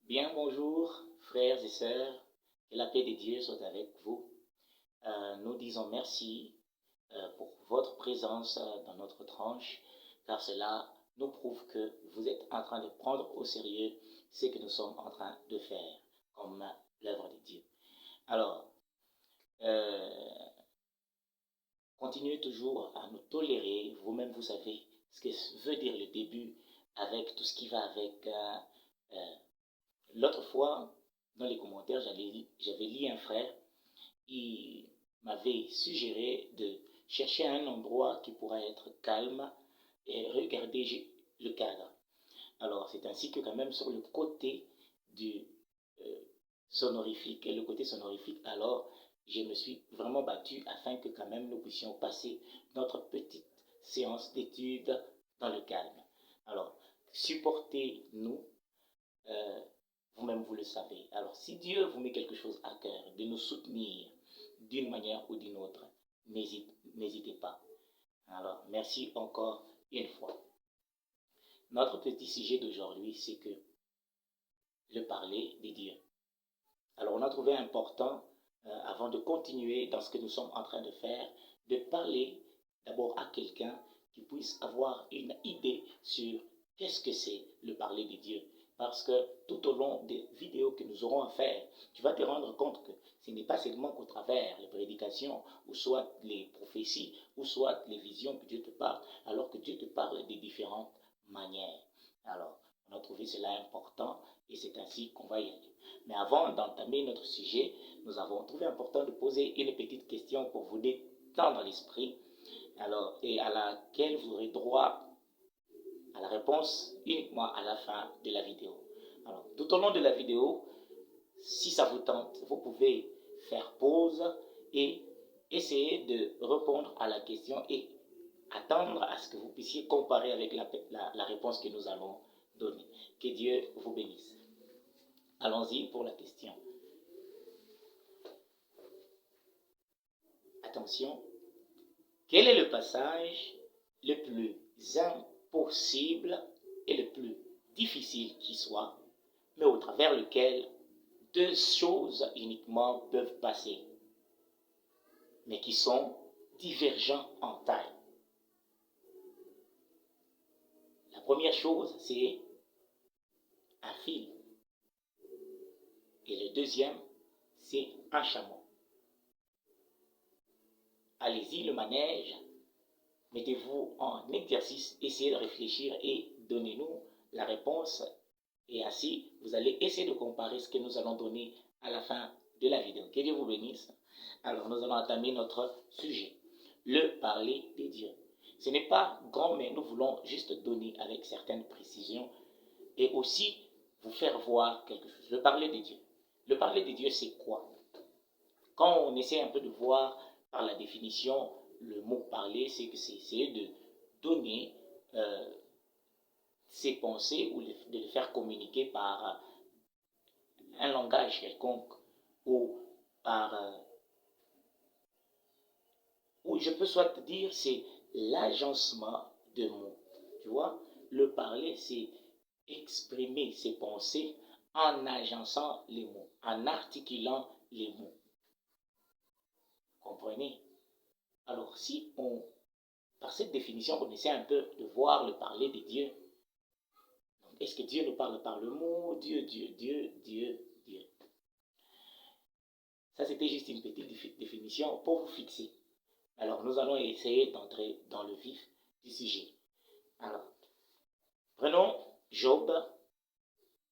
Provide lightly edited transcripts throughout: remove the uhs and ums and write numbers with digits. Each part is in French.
Bien, bonjour, frères et sœurs, que la paix de Dieu soit avec vous. Nous disons merci pour votre présence dans notre tranche, car cela nous prouve que vous êtes en train de prendre au sérieux ce que nous sommes en train de faire comme l'œuvre de Dieu. Alors, euh, continuez toujours à nous tolérer. Vous-même, vous savez ce que veut dire le début avec tout ce qui va avec. L'autre fois, dans les commentaires, j'avais lu un frère. Il m'avait suggéré de chercher un endroit qui pourrait être calme et regarder le cadre. Alors, c'est ainsi que quand même sur le côté du euh, sonorifique, et le côté sonorifique, alors je me suis vraiment battu afin que quand même nous puissions passer notre petite séance d'études dans le calme. Alors, supportez-nous, euh, vous-même vous le savez. Alors, si Dieu vous met quelque chose à cœur, de nous soutenir d'une manière ou d'une autre, n'hésitez pas. Alors, merci encore une fois. Notre petit sujet d'aujourd'hui, c'est que le parler des dieux. Alors, on a trouvé important, avant de continuer dans ce que nous sommes en train de faire, de parler d'abord à quelqu'un qui puisse avoir une idée sur qu'est-ce que c'est le parler des dieux. Parce que tout au long des vidéos que nous aurons à faire, tu vas te rendre compte que ce n'est pas seulement qu'au travers les prédications, ou soit les prophéties, ou soit les visions que Dieu te parle, alors que Dieu te parle de différentes manières. Alors, on a trouvé cela important et c'est ainsi qu'on va y aller. Mais avant d'entamer notre sujet, nous avons trouvé important de poser une petite question pour vous détendre l'esprit, alors, et à laquelle vous aurez droit à la réponse uniquement à la fin de la vidéo. Alors, tout au long de la vidéo, si ça vous tente, vous pouvez faire pause et essayer de répondre à la question et attendre à ce que vous puissiez comparer avec la réponse que nous allons donner. Que Dieu vous bénisse. Allons-y pour la question. Attention, quel est le passage le plus impossible et le plus difficile qui soit, mais au travers lequel deux choses uniquement peuvent passer, mais qui sont divergents en taille? La première chose, c'est un fil. Et le deuxième, c'est un chameau. Allez-y, le manège, mettez-vous en exercice, essayez de réfléchir et donnez-nous la réponse. Et ainsi, vous allez essayer de comparer ce que nous allons donner à la fin de la vidéo. Que Dieu vous bénisse. Alors, nous allons entamer notre sujet, le parler des dieux. Ce n'est pas grand, mais nous voulons juste donner avec certaines précisions et aussi vous faire voir quelque chose. Le parler des dieux. Le parler des dieux, c'est quoi? Quand on essaie un peu de voir par la définition, le mot parler, c'est que c'est essayer de donner ses pensées ou de les faire communiquer par un langage quelconque ou par ou je peux soit te dire c'est l'agencement de mots. Tu vois, le parler c'est exprimer ses pensées en agençant les mots, en articulant les mots. Comprenez? Alors si on, par cette définition, on essaie un peu de voir le parler de Dieu, est-ce que Dieu nous parle par le mot Dieu, Dieu, Dieu, Dieu, Dieu? Ça, c'était juste une petite définition pour vous fixer. Alors, nous allons essayer d'entrer dans le vif du sujet. Alors, prenons Job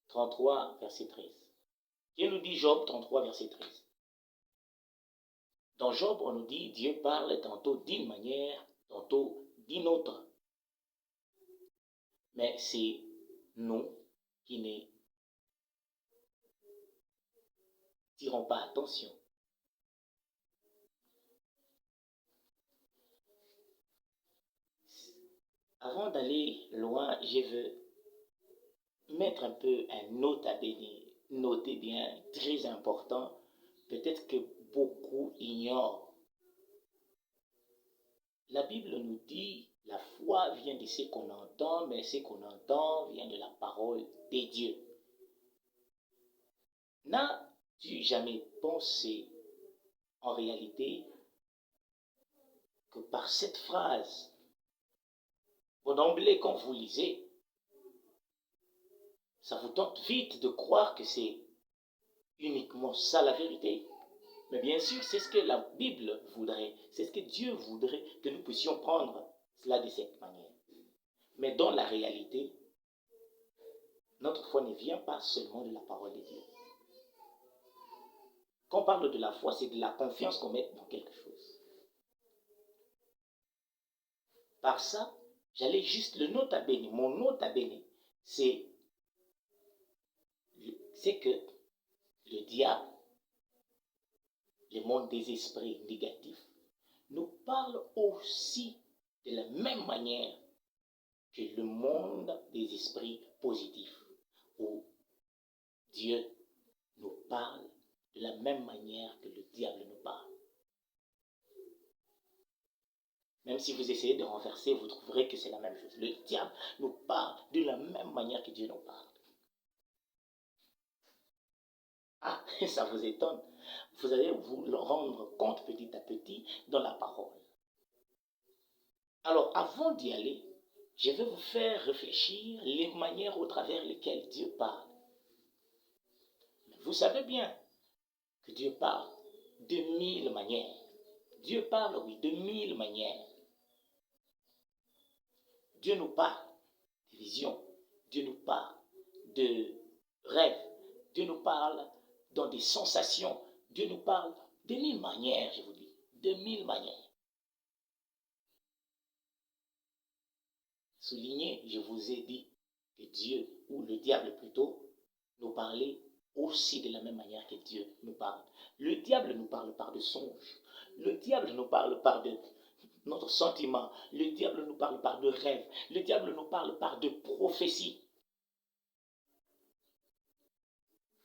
33, verset 13. Dieu nous dit Job 33, verset 13. Dans Job, on nous dit Dieu parle tantôt d'une manière, tantôt d'une autre. Mais c'est nous qui ne tirons pas attention. Avant d'aller loin, je veux mettre un peu un note à bénir. Notez bien, très important, peut-être que beaucoup ignorent. La Bible nous dit, la foi vient de ce qu'on entend, mais ce qu'on entend vient de la parole des dieux. N'as-tu jamais pensé en réalité que par cette phrase, d'emblée quand vous lisez, ça vous tente vite de croire que c'est uniquement ça la vérité? Mais bien sûr, c'est ce que la Bible voudrait, c'est ce que Dieu voudrait que nous puissions prendre cela de cette manière. Mais dans la réalité, notre foi ne vient pas seulement de la parole de Dieu. Quand on parle de la foi, c'est de la confiance qu'on met dans quelque chose. Par ça, j'allais juste le nota bene. Mon nota bene, c'est que le diable, le monde des esprits négatifs, nous parle aussi de la même manière que le monde des esprits positifs, où Dieu nous parle de la même manière que le diable nous parle. Même si vous essayez de renverser, vous trouverez que c'est la même chose. Le diable nous parle de la même manière que Dieu nous parle. Ah, ça vous étonne. Vous allez vous le rendre compte petit à petit dans la parole. Alors, avant d'y aller, je vais vous faire réfléchir les manières au travers lesquelles Dieu parle. Vous savez bien que Dieu parle de 1000 manières. Dieu parle, oui, de 1000 manières. Dieu nous parle de visions, Dieu nous parle de rêves, Dieu nous parle dans des sensations, Dieu nous parle de 1000 manières, je vous dis, de 1000 manières. Soulignez, je vous ai dit que Dieu, ou le diable plutôt, nous parlait aussi de la même manière que Dieu nous parle. Le diable nous parle par de songes, le diable nous parle par de notre sentiment, le diable nous parle par de rêves, le diable nous parle par de prophéties.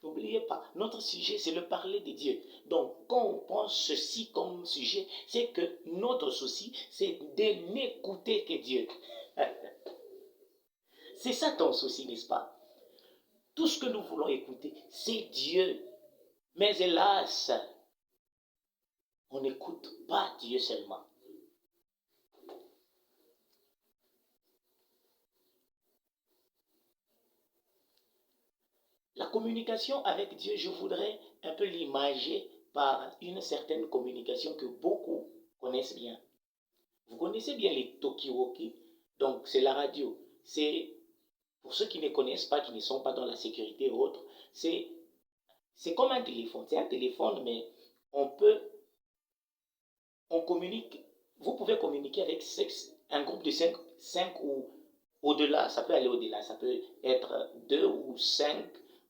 N'oubliez pas, notre sujet, c'est le parler de Dieu. Donc, quand on prend ceci comme sujet, c'est que notre souci, c'est de n'écouter que Dieu. C'est ça ton souci, n'est-ce pas? Tout ce que nous voulons écouter, c'est Dieu. Mais hélas, on n'écoute pas Dieu seulement. La communication avec Dieu, je voudrais un peu l'imager par une certaine communication que beaucoup connaissent bien. Vous connaissez bien les talkie-walkie, donc c'est la radio. C'est, pour ceux qui ne connaissent pas, qui ne sont pas dans la sécurité ou autre, c'est comme un téléphone. C'est un téléphone, mais on communique, vous pouvez communiquer avec un groupe de 5 ou au-delà, ça peut aller au-delà, ça peut être 2 ou 5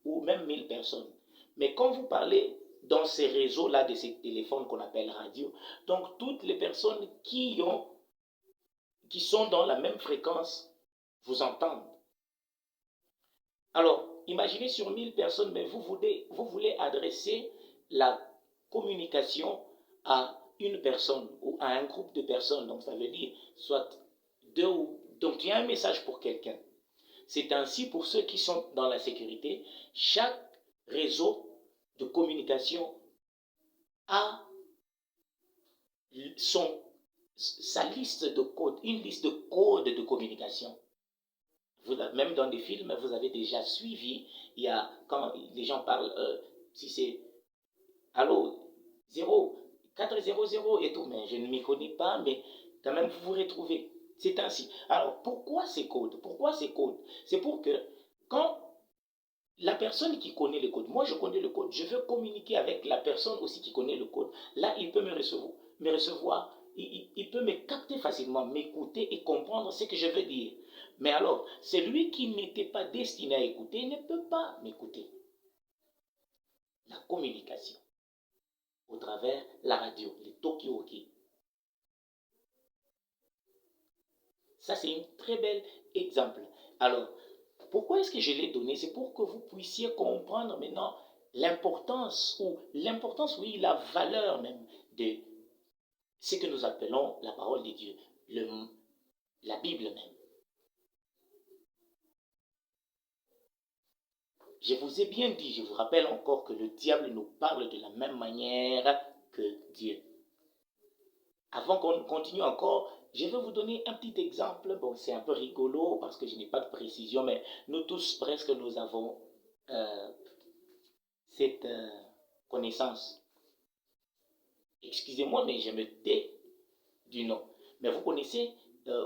ou même 1000 personnes. Mais quand vous parlez dans ces réseaux-là de ces téléphones qu'on appelle radio, donc toutes les personnes qui sont dans la même fréquence vous entendent. Alors, imaginez sur 1000 personnes, mais vous voulez adresser la communication à une personne ou à un groupe de personnes. Donc, ça veut dire soit 2 ou... Donc, tu as un message pour quelqu'un. C'est ainsi pour ceux qui sont dans la sécurité. Chaque réseau de communication a sa liste de codes, une liste de codes de communication. Même dans des films, vous avez déjà suivi, il y a, quand les gens parlent, si c'est, allô, 0, 400 et tout, mais je ne m'y connais pas, mais quand même, vous vous retrouvez. C'est ainsi. Alors, pourquoi ces codes? Pourquoi ces codes? C'est pour que, quand la personne qui connaît le code, moi je connais le code, je veux communiquer avec la personne aussi qui connaît le code, là, il peut me recevoir, il peut me capter facilement, m'écouter et comprendre ce que je veux dire. Mais alors, celui qui n'était pas destiné à écouter ne peut pas m'écouter. La communication au travers la radio, les talkie-walkie. Ça, c'est un très bel exemple. Alors, pourquoi est-ce que je l'ai donné? C'est pour que vous puissiez comprendre maintenant l'importance, oui, la valeur même de ce que nous appelons la parole de Dieu, la Bible même. Je vous ai bien dit, je vous rappelle encore que le diable nous parle de la même manière que Dieu. Avant qu'on continue encore, je vais vous donner un petit exemple. Bon, c'est un peu rigolo parce que je n'ai pas de précision, mais nous tous presque nous avons euh, cette connaissance. Excusez-moi, mais je me tais du nom. Mais vous connaissez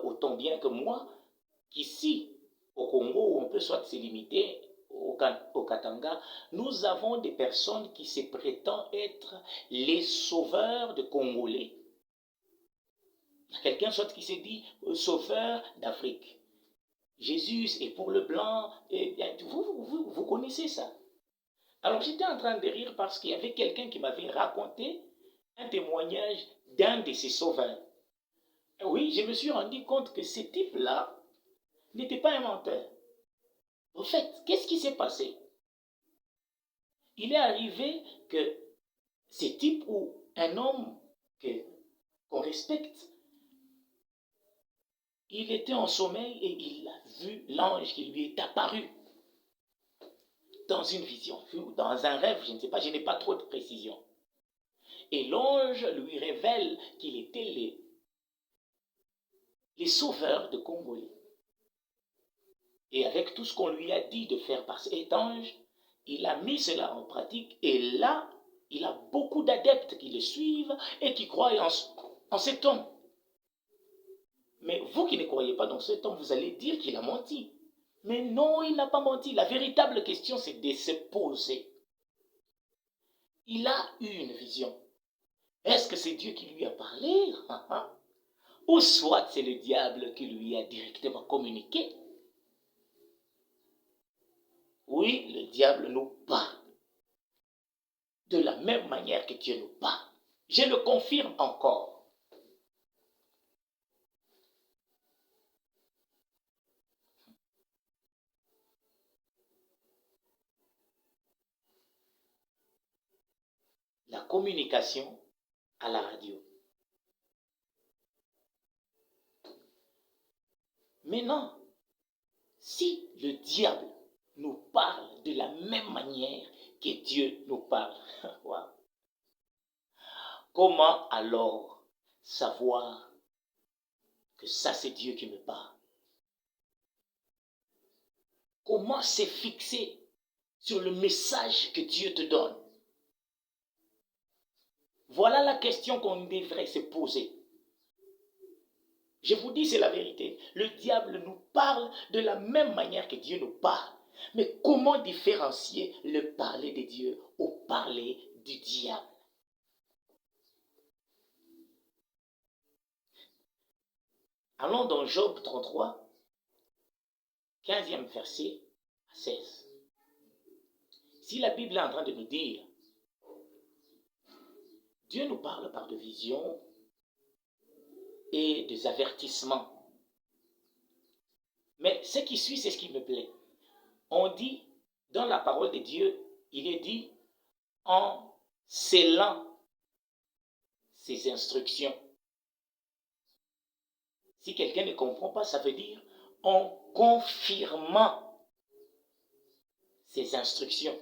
autant bien que moi qu'ici, au Congo, on peut soit se limiter au Katanga, nous avons des personnes qui se prétendent être les sauveurs de Congolais. Il y a quelqu'un soit qui s'est dit sauveur d'Afrique. Jésus est pour le blanc. Et bien, vous connaissez ça. Alors j'étais en train de rire parce qu'il y avait quelqu'un qui m'avait raconté un témoignage d'un de ces sauveurs. Et oui, je me suis rendu compte que ce type-là n'était pas un menteur. En fait, qu'est-ce qui s'est passé? Il est arrivé que ce type ou un homme qu'on respecte, il était en sommeil et il a vu l'ange qui lui est apparu dans une vision, dans un rêve, je ne sais pas, je n'ai pas trop de précision. Et l'ange lui révèle qu'il était les sauveurs de Congolais. Et avec tout ce qu'on lui a dit de faire par cet ange, il a mis cela en pratique et là, il a beaucoup d'adeptes qui le suivent et qui croient en cet homme. Mais vous qui ne croyez pas dans cet homme, vous allez dire qu'il a menti. Mais non, il n'a pas menti. La véritable question, c'est de se poser. Il a eu une vision. Est-ce que c'est Dieu qui lui a parlé? Ou soit c'est le diable qui lui a directement communiqué? Oui, le diable nous parle de la même manière que Dieu nous parle. Je le confirme encore. La communication à la radio. Maintenant, si le diable nous parle de la même manière que Dieu nous parle, comment alors savoir que ça c'est Dieu qui me parle? Comment se fixer sur le message que Dieu te donne? Voilà la question qu'on devrait se poser. Je vous dis, c'est la vérité. Le diable nous parle de la même manière que Dieu nous parle. Mais comment différencier le parler de Dieu au parler du diable? Allons dans Job 33, 15e verset à 16. Si la Bible est en train de nous dire, Dieu nous parle par de visions et des avertissements. Mais ce qui suit, c'est ce qui me plaît. On dit, dans la parole de Dieu, il est dit en scellant ses instructions. Si quelqu'un ne comprend pas, ça veut dire en confirmant ses instructions.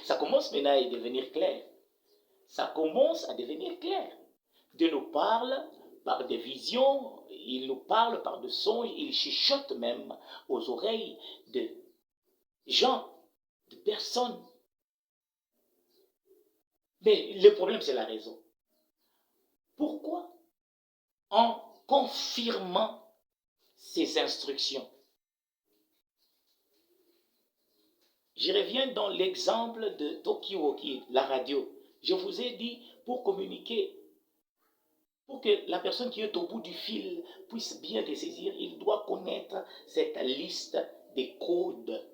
Ça commence maintenant à devenir clair. Ça commence à devenir clair. Dieu nous parle par des visions, il nous parle par des songes, il chuchote même aux oreilles de gens, de personnes. Mais le problème, c'est la raison. Pourquoi? En confirmant ses instructions. Je reviens dans l'exemple de Tokiwoki, la radio. Je vous ai dit, pour communiquer, pour que la personne qui est au bout du fil puisse bien te saisir, il doit connaître cette liste des codes.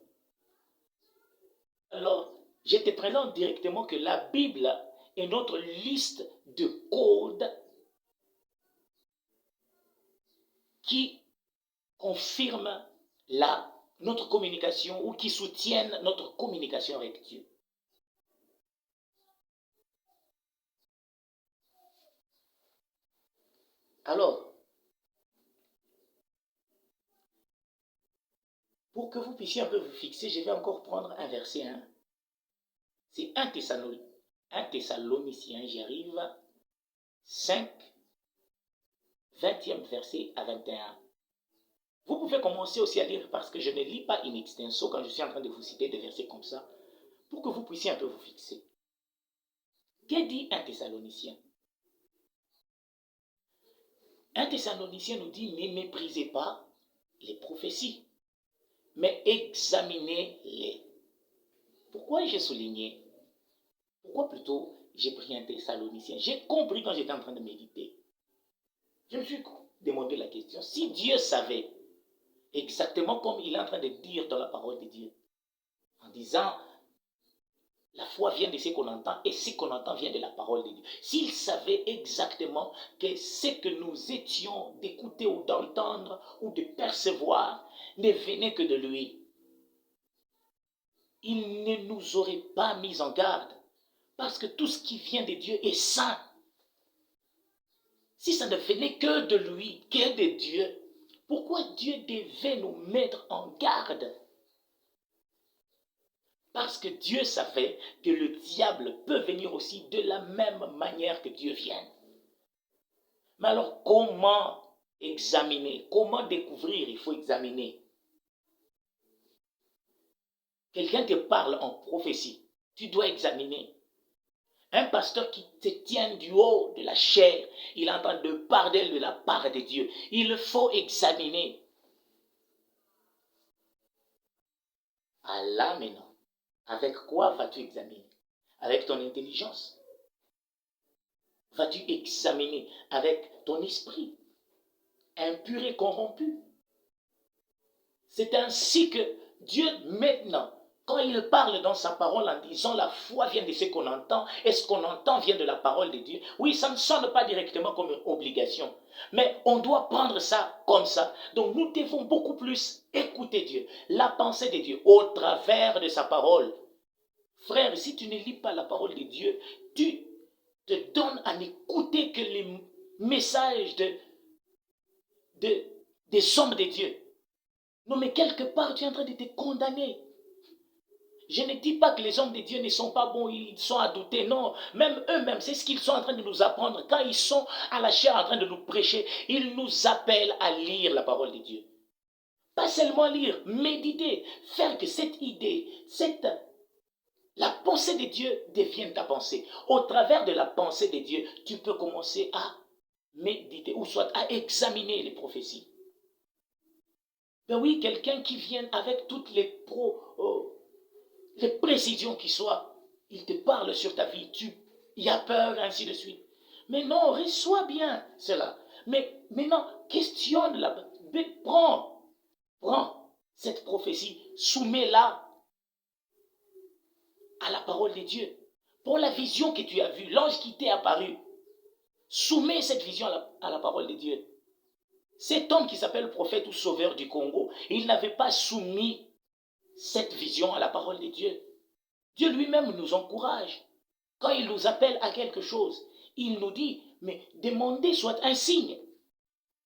Alors, je te présente directement que la Bible est notre liste de codes qui confirment notre communication ou qui soutiennent notre communication avec Dieu. Alors, Pour que vous puissiez un peu vous fixer, je vais encore prendre un verset. C'est 1 Thessaloniciens, j'y arrive, 5, 20e verset à 21. Vous pouvez commencer aussi à lire parce que je ne lis pas in extenso quand je suis en train de vous citer des versets comme ça, pour que vous puissiez un peu vous fixer. Qu'est dit 1 Thessalonicien? 1 Thessalonicien nous dit, ne méprisez pas les prophéties, mais examinez-les. Pourquoi j'ai souligné? Pourquoi plutôt j'ai pris 1 Thessalonicien? J'ai compris quand j'étais en train de méditer. Je me suis demandé la question, si Dieu savait exactement comme il est en train de dire dans la parole de Dieu, en disant, la foi vient de ce qu'on entend et ce qu'on entend vient de la parole de Dieu. S'il savait exactement que ce que nous étions d'écouter ou d'entendre ou de percevoir ne venait que de lui, il ne nous aurait pas mis en garde. Parce que tout ce qui vient de Dieu est saint. Si ça ne venait que de lui, que de Dieu, pourquoi Dieu devait nous mettre en garde? Parce que Dieu savait que le diable peut venir aussi de la même manière que Dieu vient. Mais alors, comment examiner? Comment découvrir? Il faut examiner. Quelqu'un te parle en prophétie. Tu dois examiner. Un pasteur qui te tient du haut de la chair, il est en train de parler de la part de Dieu. Il faut examiner. Ah là maintenant, avec quoi vas-tu examiner? Avec ton intelligence? Vas-tu examiner avec ton esprit, impur et corrompu? C'est ainsi que Dieu maintenant, quand il parle dans sa parole en disant la foi vient de ce qu'on entend et ce qu'on entend vient de la parole de Dieu, oui, ça ne sonne pas directement comme une obligation, mais on doit prendre ça comme ça. Donc nous devons beaucoup plus écouter Dieu, la pensée de Dieu au travers de sa parole. Frère, si tu ne lis pas la parole de Dieu, tu te donnes à n'écouter que les messages des hommes de Dieu. Non, mais quelque part, tu es en train de te condamner. Je ne dis pas que les hommes de Dieu ne sont pas bons, ils sont à douter. Non, même eux-mêmes, c'est ce qu'ils sont en train de nous apprendre. Quand ils sont à la chair en train de nous prêcher, ils nous appellent à lire la parole de Dieu. Pas seulement lire, méditer, faire que cette idée, la pensée de Dieu devienne ta pensée. Au travers de la pensée de Dieu, tu peux commencer à méditer ou soit à examiner les prophéties. Ben oui, quelqu'un qui vient avec toutes les précisions qui soient, il te parle sur ta vie, il y a peur, ainsi de suite. Mais non, reçois bien cela. Mais maintenant, questionne-la. Prends cette prophétie, soumets-la à la parole de Dieu. Pour la vision que tu as vue, l'ange qui t'est apparu, soumets cette vision à la parole de Dieu. Cet homme qui s'appelle prophète ou sauveur du Congo, il n'avait pas soumis cette vision à la parole de Dieu. Dieu lui-même nous encourage. Quand il nous appelle à quelque chose, il nous dit, mais demandez soit un signe.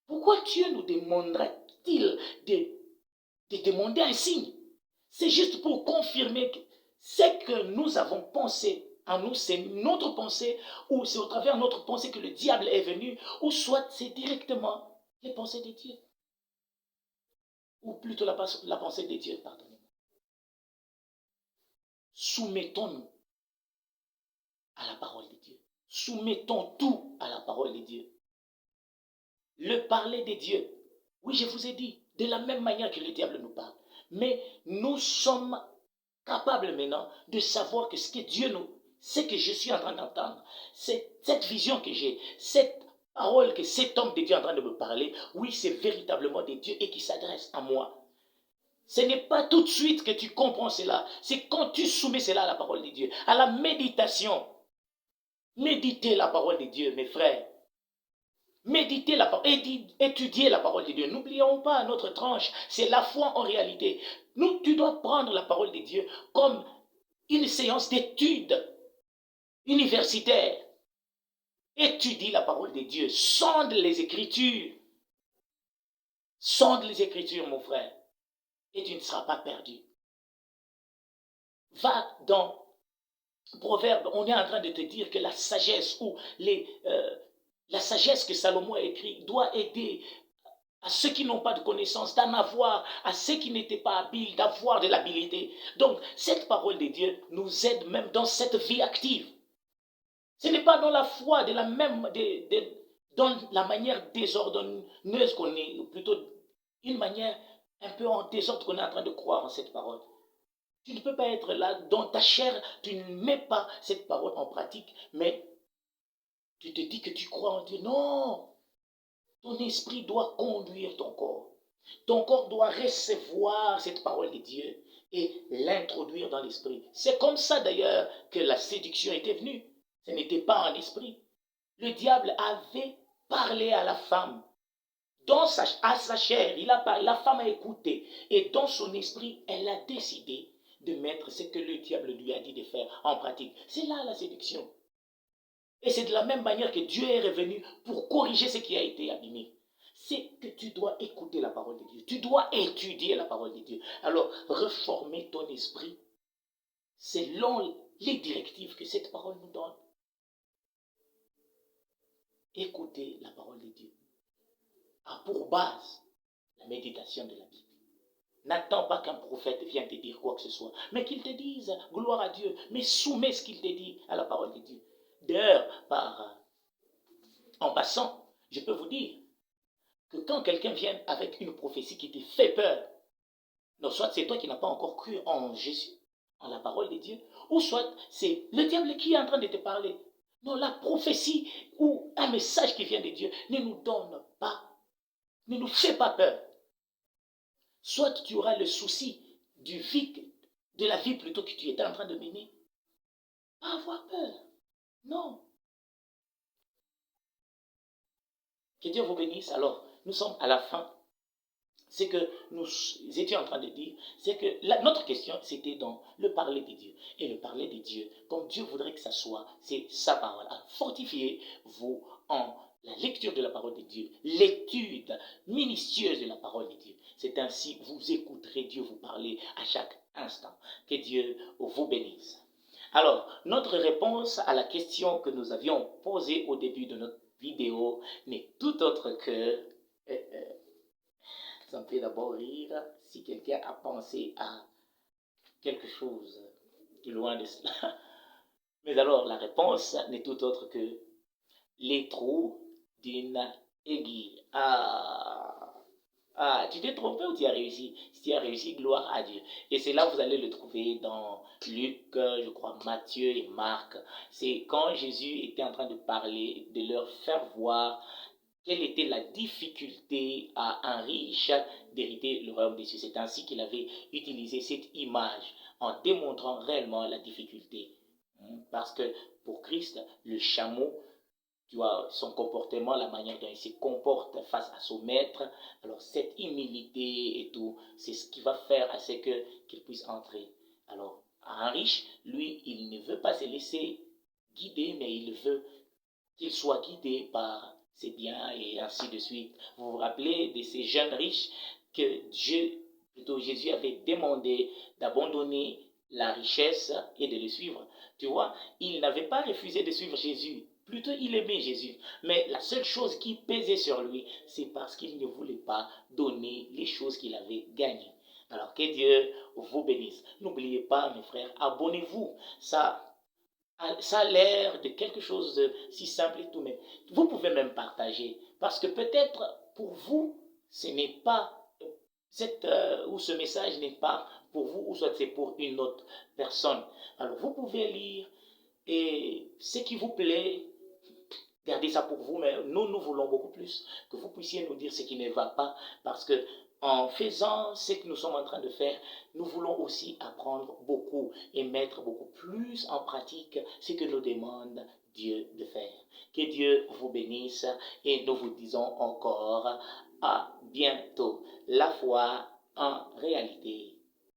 Pourquoi Dieu nous demanderait-il de demander un signe? C'est juste pour confirmer que ce que nous avons pensé en nous, c'est notre pensée, ou c'est au travers de notre pensée que le diable est venu, ou soit c'est directement les pensées de Dieu. Ou plutôt la pensée de Dieu, pardonnez-moi. Soumettons-nous à la parole de Dieu. Soumettons tout à la parole de Dieu. Le parler de Dieu. Oui, je vous ai dit, de la même manière que le diable nous parle. Mais nous sommes capables maintenant de savoir que ce que Dieu nous, ce que je suis en train d'entendre, cette vision que j'ai, cette parole que cet homme de Dieu est en train de me parler, oui, c'est véritablement de Dieu et qui s'adresse à moi. Ce n'est pas tout de suite que tu comprends cela, c'est quand tu soumets cela à la parole de Dieu, à la méditation. Méditez la parole de Dieu, mes frères. Méditez la parole, étudiez la parole de Dieu. N'oublions pas notre tranche, c'est la foi en réalité. Tu dois prendre la parole de Dieu comme une séance d'études universitaire. Étudie la parole de Dieu, sonde les Écritures. Sonde les Écritures, mon frère. et tu ne seras pas perdu. Va dans Proverbe, on est en train de te dire que la sagesse ou la sagesse que Salomon a écrite doit aider à ceux qui n'ont pas de connaissance, d'en avoir, à ceux qui n'étaient pas habiles, d'avoir de l'habileté. Donc, cette parole de Dieu nous aide même dans cette vie active. Ce n'est pas dans la foi dans la manière désordonneuse qu'on est, ou plutôt une manière un peu en désordre qu'on est en train de croire en cette parole. Tu ne peux pas être là, dans ta chair, tu ne mets pas cette parole en pratique, mais tu te dis que tu crois en Dieu. Non, ton esprit doit conduire ton corps. Ton corps doit recevoir cette parole de Dieu et l'introduire dans l'esprit. C'est comme ça d'ailleurs que la séduction était venue. Ce n'était pas en esprit. Le diable avait parlé à la femme. À sa chair, il a parlé, la femme a écouté. Et dans son esprit, elle a décidé de mettre ce que le diable lui a dit de faire en pratique. C'est là la séduction. Et c'est de la même manière que Dieu est revenu pour corriger ce qui a été abîmé. C'est que tu dois écouter la parole de Dieu. Tu dois étudier la parole de Dieu. Alors, reformer ton esprit selon les directives que cette parole nous donne. Écouter la parole de Dieu a pour base la méditation de la Bible. N'attends pas qu'un prophète vienne te dire quoi que ce soit, mais qu'il te dise gloire à Dieu, mais soumets ce qu'il te dit à la parole de Dieu. D'ailleurs, en passant, je peux vous dire que quand quelqu'un vient avec une prophétie qui te fait peur, non, soit c'est toi qui n'as pas encore cru en Jésus, en la parole de Dieu, ou soit c'est le diable qui est en train de te parler. Non, la prophétie ou un message qui vient de Dieu ne nous donne pas, ne nous fait pas peur. Soit tu auras le souci de la vie plutôt que tu étais en train de mener. Pas avoir peur. Non. Que Dieu vous bénisse. Alors, nous sommes à la fin. Ce que nous étions en train de dire, c'est que notre question, c'était dans le parler de Dieu. Et le parler de Dieu, comme Dieu voudrait que ça soit, c'est sa parole. Alors, fortifiez-vous en la lecture de la parole de Dieu, l'étude minutieuse de la parole de Dieu. C'est ainsi que vous écouterez Dieu vous parler à chaque instant. Que Dieu vous bénisse. Alors, notre réponse à la question que nous avions posée au début de notre vidéo n'est tout autre que... Ça me fait d'abord rire si quelqu'un a pensé à quelque chose de loin de cela. Mais alors, la réponse n'est tout autre que les trous d'une aiguille. Tu t'es trompé ou tu as réussi? Si tu as réussi, gloire à Dieu. Et c'est là que vous allez le trouver dans Luc, je crois, Matthieu et Marc. C'est quand Jésus était en train de parler, de leur faire voir quelle était la difficulté à un riche d'hériter le royaume des cieux. C'est ainsi qu'il avait utilisé cette image en démontrant réellement la difficulté. Parce que pour Christ, le chameau, tu vois, son comportement, la manière dont il se comporte face à son maître, alors cette humilité et tout, c'est ce qui va faire à ce qu'il puisse entrer. Alors, un riche, lui, il ne veut pas se laisser guider, mais il veut qu'il soit guidé par ses biens et ainsi de suite. Vous vous rappelez de ces jeunes riches que Jésus avait demandé d'abandonner la richesse et de le suivre. Tu vois, il n'avait pas refusé de suivre Jésus. Plutôt, il aimait Jésus. Mais la seule chose qui pesait sur lui, c'est parce qu'il ne voulait pas donner les choses qu'il avait gagnées. Alors que Dieu vous bénisse. N'oubliez pas, mes frères, abonnez-vous. Ça a l'air de quelque chose de si simple et tout, mais vous pouvez même partager. Parce que peut-être pour vous, ce n'est pas ou ce message n'est pas pour vous, ou soit c'est pour une autre personne. Alors vous pouvez lire et ce qui vous plaît, gardez ça pour vous, mais nous voulons beaucoup plus que vous puissiez nous dire ce qui ne va pas, parce que en faisant ce que nous sommes en train de faire, nous voulons aussi apprendre beaucoup et mettre beaucoup plus en pratique ce que nous demande Dieu de faire. Que Dieu vous bénisse et nous vous disons encore à bientôt. La foi en réalité.